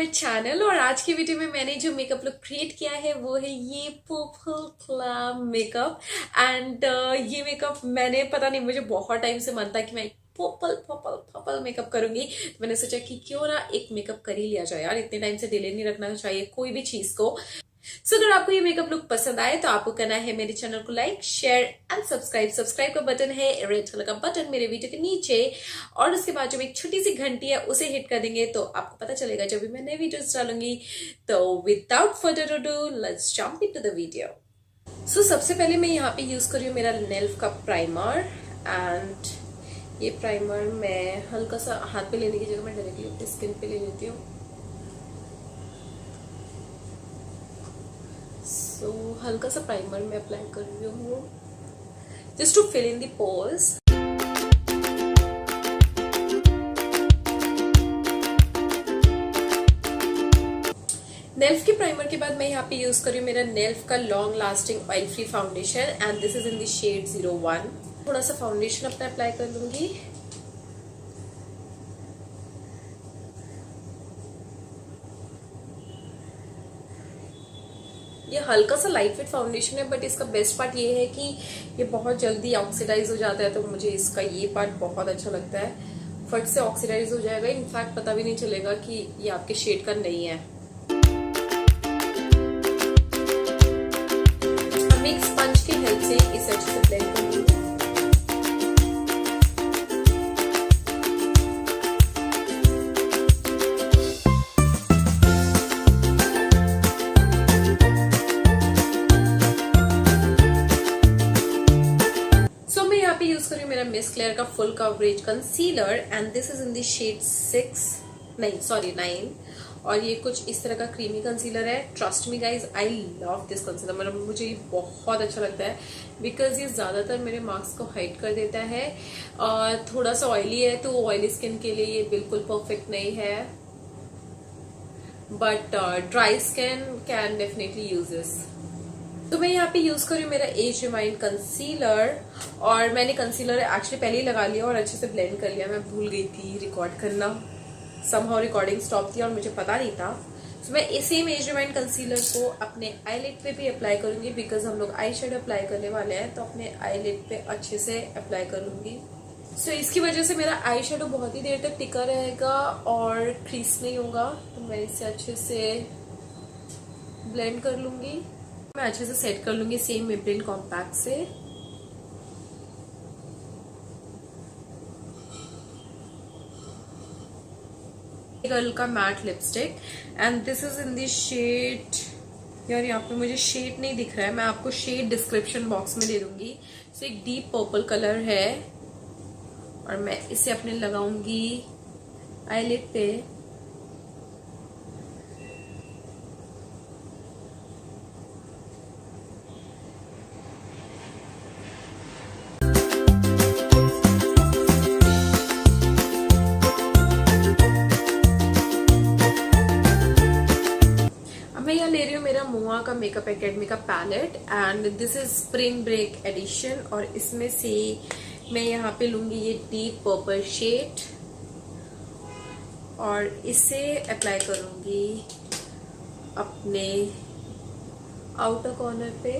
My channel. और आज की वीडियो में मैंने जो मेकअप लुक क्रिएट किया है वो है ये पर्पल क्लाम मेकअप। एंड ये मेकअप मैंने पता नहीं, मुझे बहुत टाइम से मन था कि मैं पर्पल पर्पल पर्पल मेकअप करूंगी। तो मैंने सोचा कि क्यों ना एक मेकअप कर ही लिया जाए यार, इतने टाइम से डिले नहीं रखना चाहिए कोई भी चीज को। सो अगर आपको ये मेकअप लुक पसंद आए तो आपको करना है मेरे चैनल को like, share and subscribe. Subscribe का बटन है रेड कलर का बटन मेरे वीडियो के नीचे, और उसके बाद जो एक छोटी सी घंटी है उसे हिट कर देंगे तो आपको पता चलेगा जब भी मैं नई वीडियोस डालूंगी। तो without further ado let's jump into the video. So सबसे पहले मैं यहाँ पे यूज कर रही हूँ मेरा नेल्फ का प्राइमर। एंड ये प्राइमर मैं हल्का सा हाथ पे लेने की जगह मैं डायरेक्टली अपनी स्किन पे ले लेती हूँ। सो हल्का सा प्राइमर मैं अप्लाई कर रही हूँ just to fill in the pores. नेल्फ के प्राइमर के बाद मैं यहाँ पे यूज कर रही हूँ मेरा नेल्फ का long lasting oil free foundation and this is in the shade 01। थोड़ा सा फाउंडेशन अपना अप्लाई कर लूंगी। ये हल्का सा लाइट वेट फाउंडेशन है, बट इसका बेस्ट पार्ट ये है कि ये बहुत जल्दी ऑक्सीडाइज हो जाता है, तो मुझे इसका ये पार्ट बहुत अच्छा लगता है। फट से ऑक्सीडाइज हो जाएगा, इनफैक्ट पता भी नहीं चलेगा कि ये आपके शेड का नहीं है। अब एक स्पंज की हेल्प से इसे अच्छे से ब्लेंड कर लूंगी। यूज करिए मेरा मिस क्लेयर का full coverage concealer and this is in the shade 9। और ये कुछ इस तरह का क्रीमी कंसीलर है। Trust me guys, I love this concealer. मतलब मुझे ये बहुत अच्छा लगता है बिकॉज ये ज्यादातर मेरे मार्क्स को हाइड कर देता है। थोड़ा सा ऑयली है तो ऑयली स्किन के लिए ये बिल्कुल परफेक्ट नहीं है, but dry skin can definitely use this. तो मैं यहाँ पे यूज कर रही हूँ मेरा एज रिमाइंड कंसीलर, और मैंने कंसीलर एक्चुअली पहले ही लगा लिया और अच्छे से ब्लेंड कर लिया। मैं भूल गई थी रिकॉर्ड करना, समहाउ रिकॉर्डिंग स्टॉप थी और मुझे पता नहीं था। तो मैं इसी एज रिमाइंड कंसीलर को अपने आईलिड पे भी अप्लाई करूंगी बिकॉज हम लोग आई शेड अप्लाई करने वाले हैं, तो अपने आईलिड पे अच्छे से अप्लाई करूंगी। सो इसकी वजह से मेरा आई शेडो बहुत ही देर तक टिका रहेगा और क्रीज नहीं होगा। तो मैं इसे अच्छे से ब्लेंड कर लूंगी। मैं अच्छे से सेट कर लूंगी सेम मेबेलिन कॉम्पैक्ट से। गर्ल का matte lipstick and this is in the shade, यार यहाँ पे मुझे शेड नहीं दिख रहा है, मैं आपको शेड डिस्क्रिप्शन बॉक्स में दे दूंगी। सो एक डीप पर्पल कलर है और मैं इसे अपने लगाऊंगी आईलिड पे। मैं यहाँ ले रही हूँ मेरा मोआ का मेकअप एकेडमी का palette and this is spring break edition, और इसमें से मैं यहाँ पे लूंगी ये डीप पर्पल शेड और इसे अप्लाई करूंगी अपने आउटर कॉर्नर पे।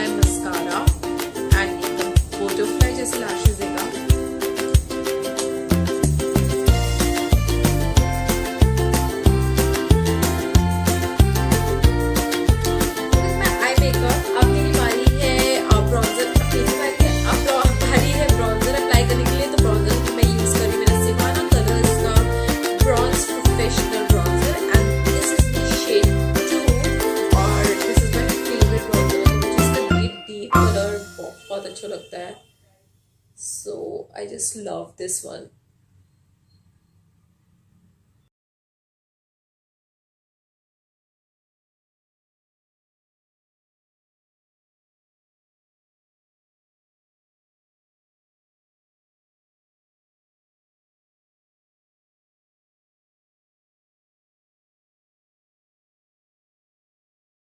है मस्कारा एंड एकदम बटरफ्लाई जैसे लैशेस देगा। अच्छा लगता है, so I just love this one.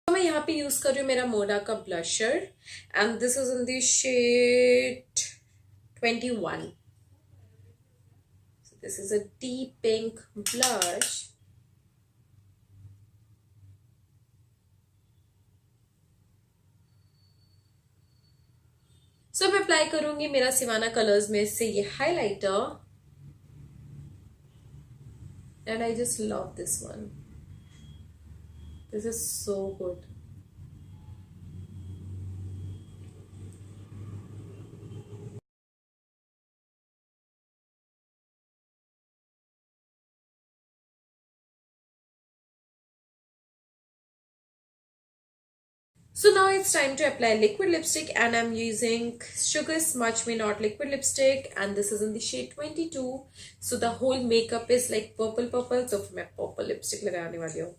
मैं यहाँ पे यूज कर रही हूँ मेरा मोडा का blusher and this is in the shade 21. So this is a deep pink blush. So मैं अप्लाई करूंगी मेरा सिवाना कलर्स में से ये highlighter and I just love this one. This is so good. So now it's time to apply liquid lipstick and I'm using Sugar Smudge Me Not liquid lipstick and this is in the shade 22. So the whole makeup is like purple. So मैं purple lipstick लगाने वाली हूँ.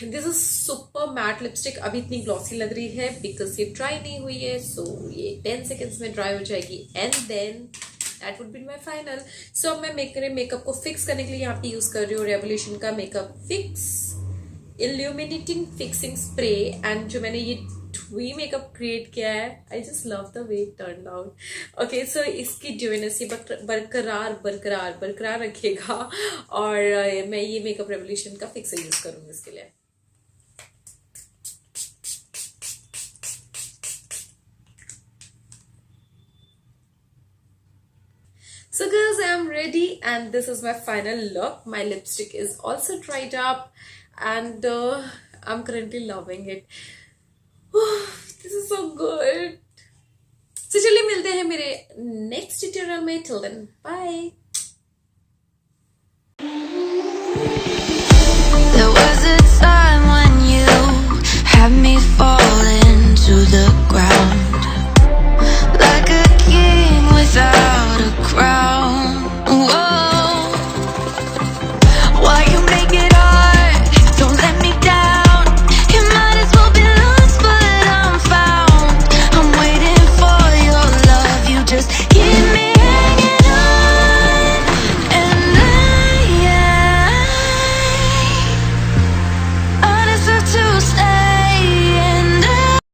This is super matte lipstick. अभी इतनी glossy लग रही है because ये ड्राई नहीं हुई है, सो ये 10 सेकेंड्स में ड्राई हो जाएगी and then that would be my final. So अब मैं मेकअप को फिक्स करने के लिए यहाँ पे यूज कर रही हूँ रेवोल्यूशन का makeup fix illuminating fixing spray and जो मैंने ये वी मेकअप क्रिएट किया है, I just love the way it turn out. Okay, so इसकी ड्यूनेस ये बरकरार रखेगा और मैं ये मेकअप रेवोल्यूशन का फिक्स यूज करूंगी इसके लिए. So girls, I am ready and this is my final look. My lipstick is also dried up and I'm currently loving it. This is so good. So चलिए मिलते हैं मेरे next tutorial में. Till then, bye.